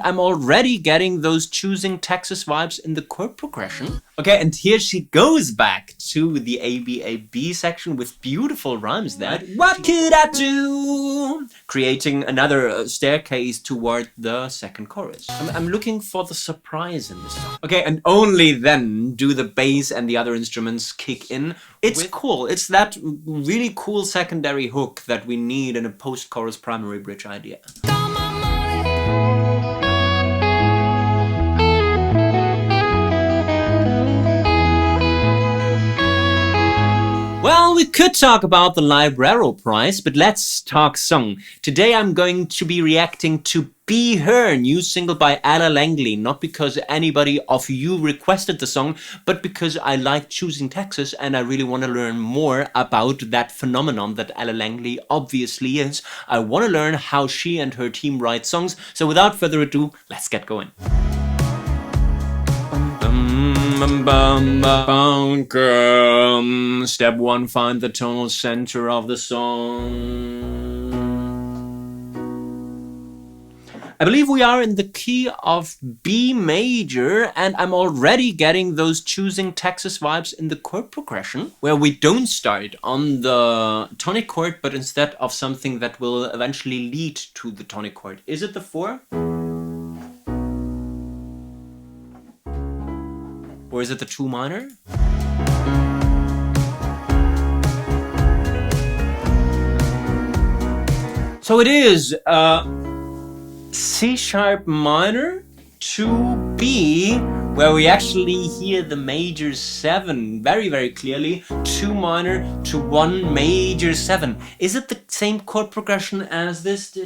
I'm already getting those choosing Texas vibes in the chord progression. Okay, and here she goes back to the ABAB section with beautiful rhymes there. What could I do? Creating another staircase toward the second chorus. I'm looking for the surprise in this song. Okay, and only then do the bass and the other instruments kick in. It's cool. It's that really cool secondary hook that we need in a post-chorus primary bridge idea. Well, we could talk about the Librero Prize, but let's talk song. Today I'm going to be reacting to Be Her, new single by Ella Langley. Not because anybody of you requested the song, but because I like choosing Texas and I really want to learn more about that phenomenon that Ella Langley obviously is. I want to learn how she and her team write songs. So without further ado, let's get going. Step 1, find the tonal center of the song. I believe we are in the key of B major, and I'm already getting those choosing Texas vibes in the chord progression, where we don't start on the tonic chord, but instead of something that will eventually lead to the tonic chord. Is it the 4? Or is it the 2 minor? So it is C sharp minor to B, where we actually hear the major 7 very, very clearly. 2 minor to 1 major 7. Is it the same chord progression as this?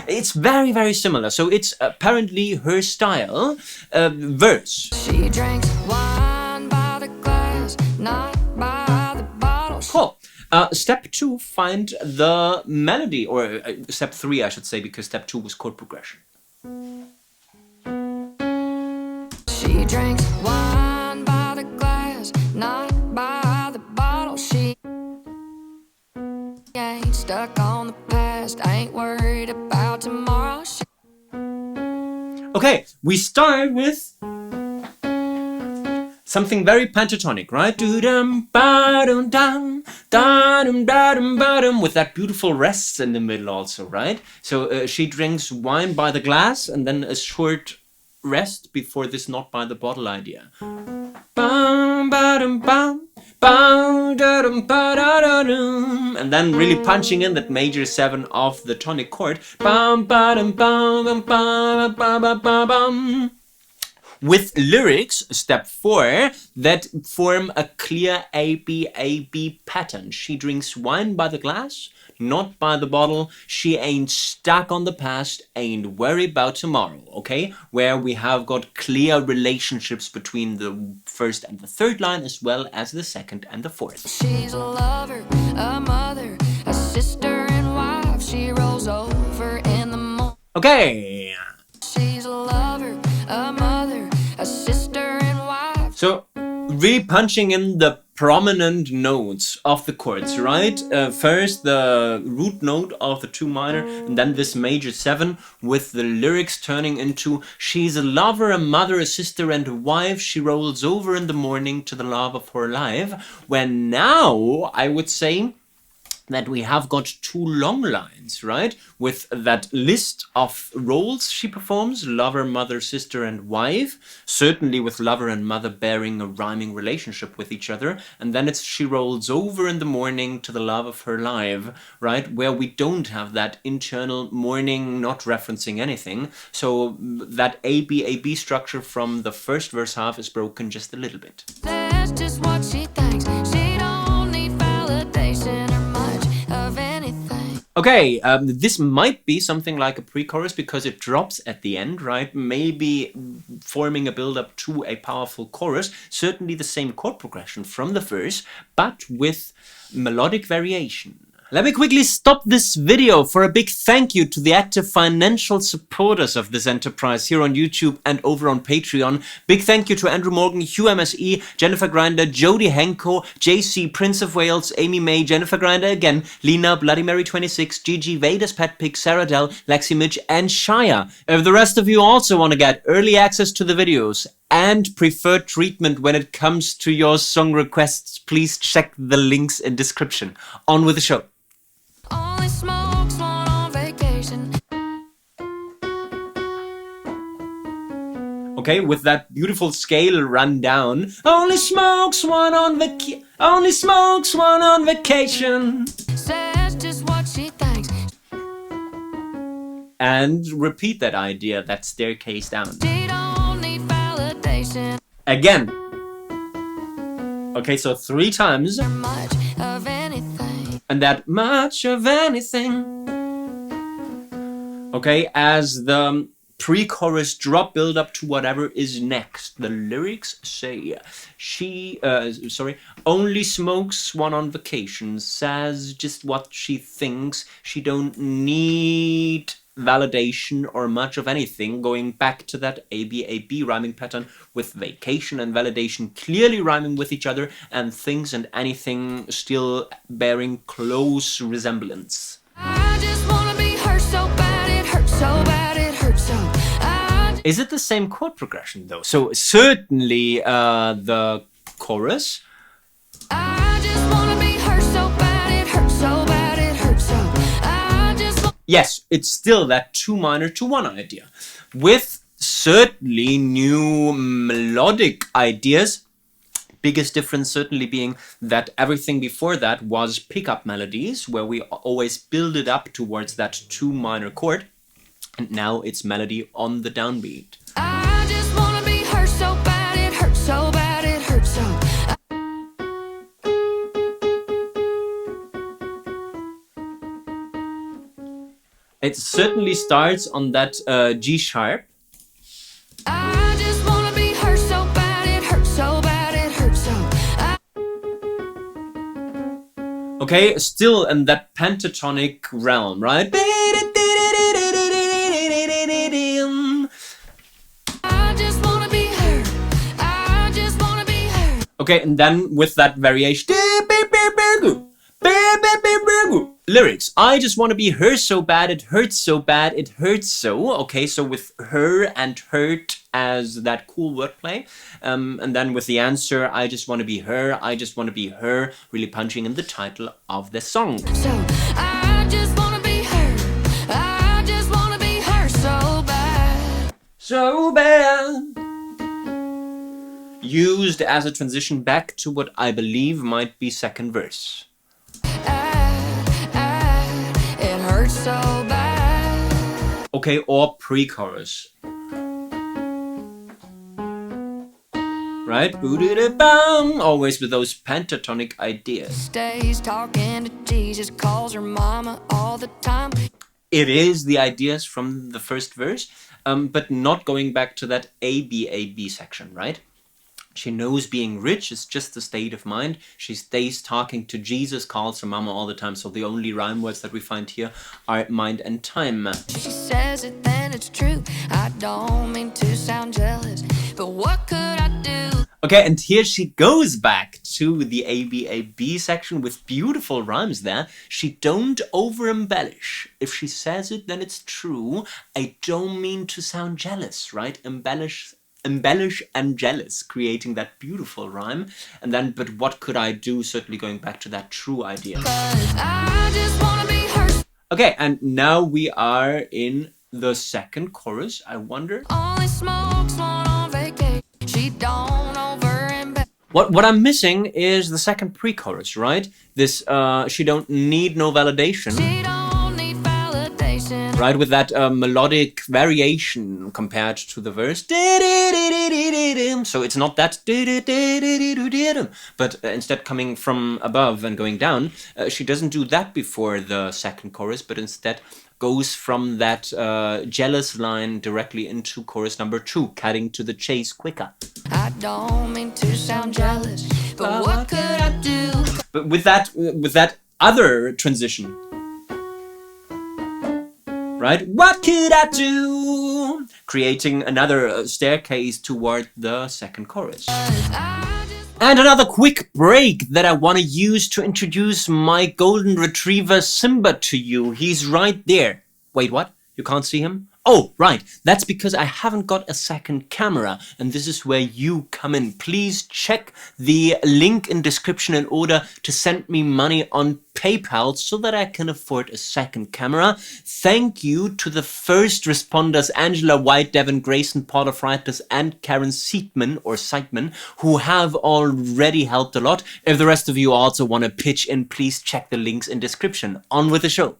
It's very, very similar. So it's apparently her style. Verse. She drinks wine by the glass, not by the bottle. Cool. Step 2, find the melody, or step 3, I should say, because step 2 was chord progression. She drinks wine by the glass, not by the bottle. She ain't stuck on the past, ain't worried about tomorrow. Okay, we start with something very pentatonic, right? With that beautiful rests in the middle also, right? So she drinks wine by the glass and then a short rest before this not by the bottle idea. And then really punching in that major 7 of the tonic chord. With lyrics, step 4, that form a clear ABAB pattern. She drinks wine by the glass, not by the bottle. She ain't stuck on the past, ain't worried about tomorrow, okay? Where we have got clear relationships between the first and the third line, as well as the second and the fourth. She's a lover, a mother, a sister and wife. She rolls over in the morning. Okay. She's a lover, a mother, a sister and wife. So, really punching in the prominent notes of the chords, right? First the root note of the 2 minor, and then this major 7 with the lyrics turning into she's a lover, a mother, a sister and a wife. She rolls over in the morning to the love of her life. When now I would say that we have got 2 long lines, right? With that list of roles she performs, lover, mother, sister and wife, certainly with lover and mother bearing a rhyming relationship with each other, and then it's she rolls over in the morning to the love of her life, right? Where we don't have that internal morning not referencing anything, so that ABAB structure from the first verse half is broken just a little bit. That's just what she thinks. She don't need validation or much of anything. Okay, this might be something like a pre-chorus because it drops at the end, right? Maybe forming a build-up to a powerful chorus. Certainly the same chord progression from the verse, but with melodic variation. Let me quickly stop this video for a big thank you to the active financial supporters of this enterprise here on YouTube and over on Patreon. Big thank you to Andrew Morgan, Hugh MSE, Jennifer Grinder, Jody Henko, JC, Prince of Wales, Amy May, Jennifer Grinder again, Lena, Bloody Mary 26, Gigi, Vader's Pet Pig, Sarah Dell, Lexi Mitch, and Shia. If the rest of you also want to get early access to the videos and preferred treatment when it comes to your song requests, please check the links in description. On with the show. Only smokes one on vacation. Okay, with that beautiful scale run down. Only smokes one on only smokes one on vacation. Says just what she thinks. And repeat that idea, that staircase down. She don't need validation. Again. Okay, so 3 times. Or much of anything. And that much of anything. Okay, as the pre-chorus drop build up to whatever is next. The lyrics say, only smokes one on vacation, says just what she thinks, she don't need validation or much of anything, going back to that ABAB rhyming pattern with vacation and validation clearly rhyming with each other and things and anything still bearing close resemblance. I just wanna be hurt so bad, it hurts so bad, it hurts so. Is it the same chord progression though? So certainly the chorus. I just wanna be hurt so bad, it hurts so bad, it hurts so. Yes, it's still that 2 minor to 1 idea, with certainly new melodic ideas. Biggest difference certainly being that everything before that was pickup melodies, where we always build it up towards that 2 minor chord, and now it's melody on the downbeat. I just wanna be hurt so bad, it hurts so bad, it hurts so. It certainly starts on that G sharp. I just wanna be hurt so bad, it hurts so bad, it hurts so. Okay, still in that pentatonic realm, right? I just wanna be hurt. I just wanna be hurt. Okay, and then with that variation. Lyrics. I just want to be her so bad, it hurts so bad, it hurts so. Okay, so with her and hurt as that cool wordplay. And then with the answer, I just want to be her, I just want to be her, really punching in the title of the song. So I just wanna be hurt. I just wanna be hurt so bad. So bad. Used as a transition back to what I believe might be second verse. It hurts so bad. Okay, or pre-chorus. Right? Always with those pentatonic ideas. Stays talking to Jesus, calls her mama all the time. It is the ideas from the first verse, but not going back to that ABAB section, right? She knows being rich is just a state of mind. She stays talking to Jesus, calls her mama all the time. So the only rhyme words that we find here are mind and time. She says it, then it's true. I don't mean to sound jealous, but what could I do? Okay, and here she goes back to the ABAB section with beautiful rhymes there. She don't over-embellish. If she says it, then it's true. I don't mean to sound jealous, right? Embellish and jealous, creating that beautiful rhyme. And then, but what could I do? Certainly going back to that true idea. I just wanna be hurt. Okay, and now we are in the second chorus. I wonder. Only smokes one on vacation. She don't over-embellish. What I'm missing is the second pre-chorus, right? This, she don't need no validation. She don't need validation. Right, with that melodic variation compared to the verse. So it's not that, but instead coming from above and going down. She doesn't do that before the second chorus, but instead goes from that jealous line directly into chorus number 2, cutting to the chase quicker. I don't mean to sound jealous, but what could I do? But with that other transition. Right? What could I do? Creating another staircase toward the second chorus. And another quick break that I want to use to introduce my golden retriever Simba to you. He's right there. Wait, what? You can't see him? Oh, right. That's because I haven't got a second camera, and this is where you come in. Please check the link in description in order to send me money on PayPal so that I can afford a second camera. Thank you to the first responders, Angela White, Devin Grayson, Paula Freitas, and Karen Seidman, who have already helped a lot. If the rest of you also want to pitch in, please check the links in description. On with the show.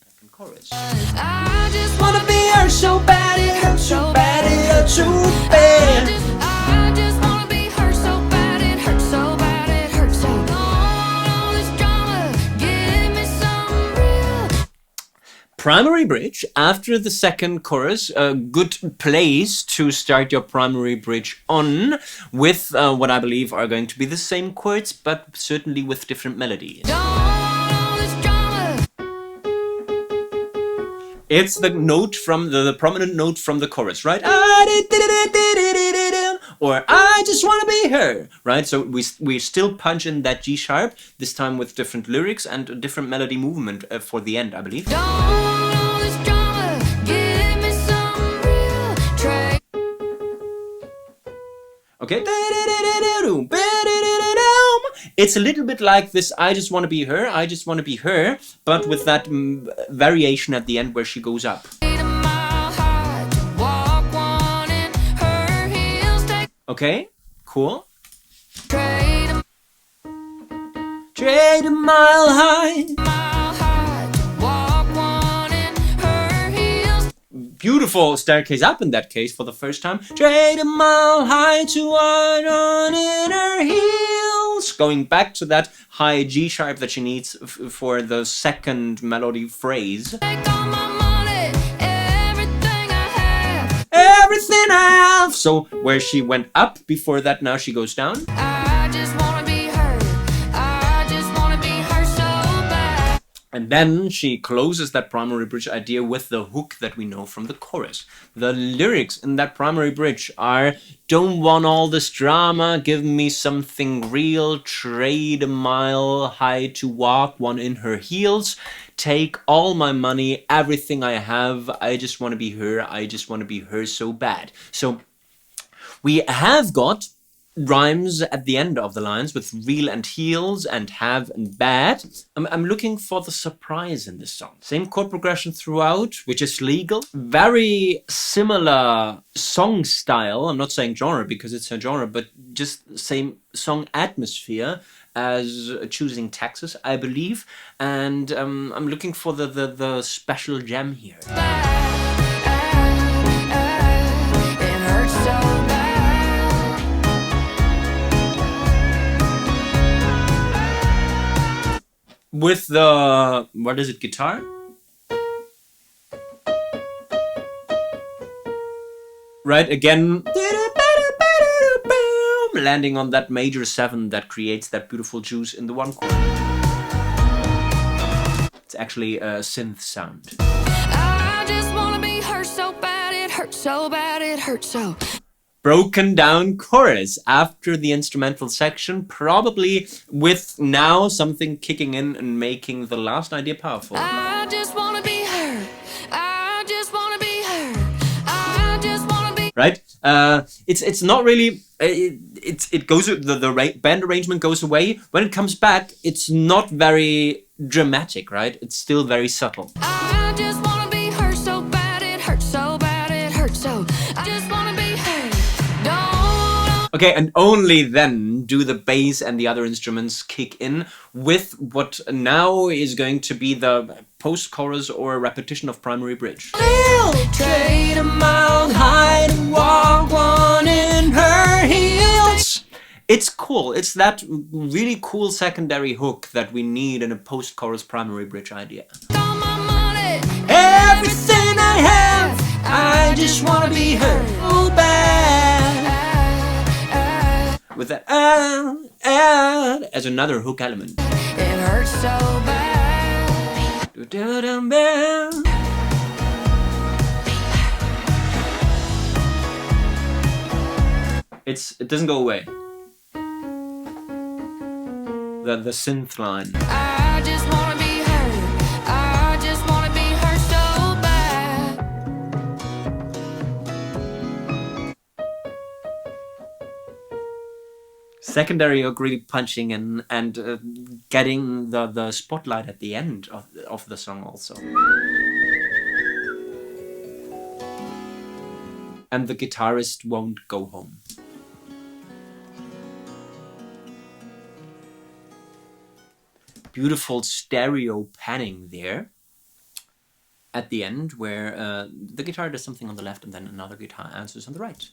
Second chorus. I just wanna be her so bad, it hurts so bad, it hurts so bad. I just wanna be her so bad, it hurts so bad, it hurts so bad. All this drama, give me some real. Primary bridge after the second chorus, a good place to start your primary bridge on with what I believe are going to be the same chords, but certainly with different melodies. It's the note from the prominent note from the chorus, right? Or I just want to be her, right? So we still punch in that G sharp, this time with different lyrics and a different melody movement for the end, I believe. Okay. It's a little bit like this I just want to be her, I just want to be her, but with that variation at the end where she goes up. Okay, cool. Trade a mile high. Beautiful staircase up in that case for the first time. Trade a mile high to one on in her heels. Going back to that high G sharp that she needs for the second melody phrase. Take all my money, everything I have. So where she went up before that, now she goes down. I just wanna be her. I just wanna be her so bad. And then she closes that primary bridge idea with the hook that we know from the chorus. The lyrics in that primary bridge are, don't want all this drama, give me something real, trade a mile high to walk one in her heels, take all my money, everything I have, I just want to be her, I just want to be her so bad. So we have got rhymes at the end of the lines with real and heels and have and bad. I'm looking for the surprise in this song. Same chord progression throughout, which is legal. Very similar song style. I'm not saying genre because it's a genre, but just same song atmosphere as Choosing Texas, I believe. And I'm looking for the special gem here. With the, what is it, guitar? Right, again, landing on that major 7 that creates that beautiful juice in the one chord. It's actually a synth sound. I just wanna be her so bad, it hurts so bad, it hurts so. Broken down chorus after the instrumental section, probably with now something kicking in and making the last idea powerful. I just wanna be her. I just wanna be her. I just wanna be. Right? It's not really. It goes. The band arrangement goes away. When it comes back, it's not very dramatic. Right? It's still very subtle. I just wanna be her so bad, it hurts so bad, it hurts so. I just wanna be her. Okay, and only then do the bass and the other instruments kick in with what now is going to be the post-chorus or a repetition of primary bridge. Trade a mile high to walk one in her heels. It's cool. It's that really cool secondary hook that we need in a post-chorus primary bridge idea. All my money, everything I have, I just wanna be her so bad. With that as another hook element. It hurts so bad. It doesn't go away. The synth line. I just wanna be heard. I just wanna be heard so bad. Secondary hook really punching and getting the spotlight at the end of the song also. And the guitarist won't go home. Beautiful stereo panning there at the end, where the guitar does something on the left and then another guitar answers on the right.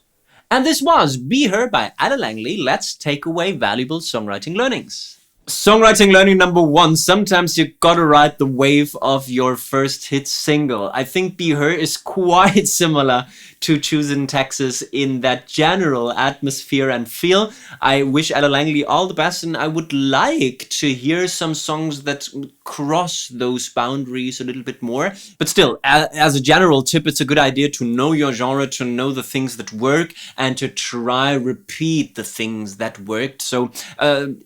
And this was Be Her by Ella Langley. Let's take away valuable songwriting learnings. Songwriting learning number 1. Sometimes you gotta ride the wave of your first hit single. I think Be Her is quite similar to Choosing Texas in that general atmosphere and feel. I wish Ella Langley all the best, and I would like to hear some songs that cross those boundaries a little bit more. But still, as a general tip, it's a good idea to know your genre, to know the things that work, and to try repeat the things that worked. So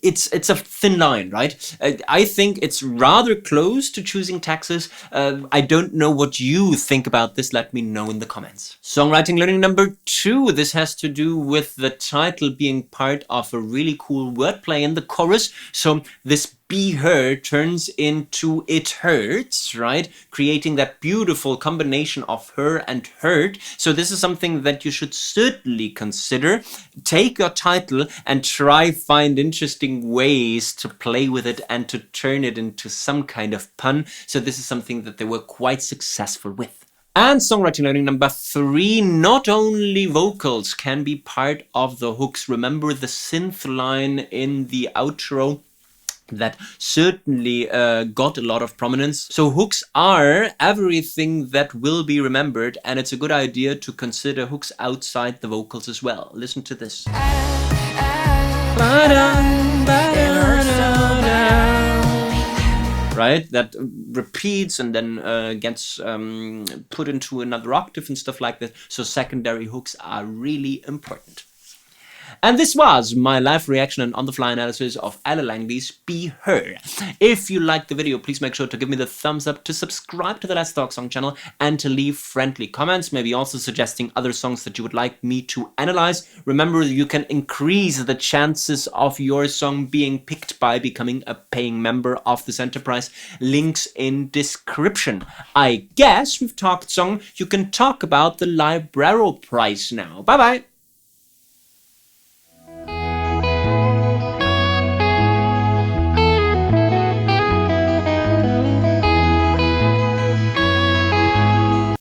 it's a thin line, right? I think it's rather close to Choosing Texas. I don't know what you think about this. Let me know in the comments. Songwriting learning number 2. This has to do with the title being part of a really cool wordplay in the chorus. So this Be Her turns into It Hurts, right? Creating that beautiful combination of her and hurt. So this is something that you should certainly consider. Take your title and try find interesting ways to play with it and to turn it into some kind of pun. So this is something that they were quite successful with. And songwriting learning number 3, not only vocals can be part of the hooks. Remember the synth line in the outro that certainly got a lot of prominence. So hooks are everything that will be remembered, and it's a good idea to consider hooks outside the vocals as well. Listen to this. Right? That repeats and then gets put into another octave and stuff like that. So secondary hooks are really important. And this was my live reaction and on-the-fly analysis of Ella Langley's Be Her. If you liked the video, please make sure to give me the thumbs up, to subscribe to the Let's Talk Song channel, and to leave friendly comments, maybe also suggesting other songs that you would like me to analyze. Remember, you can increase the chances of your song being picked by becoming a paying member of this enterprise. Links in description. I guess we've talked song. You can talk about the Librero prize now. Bye-bye.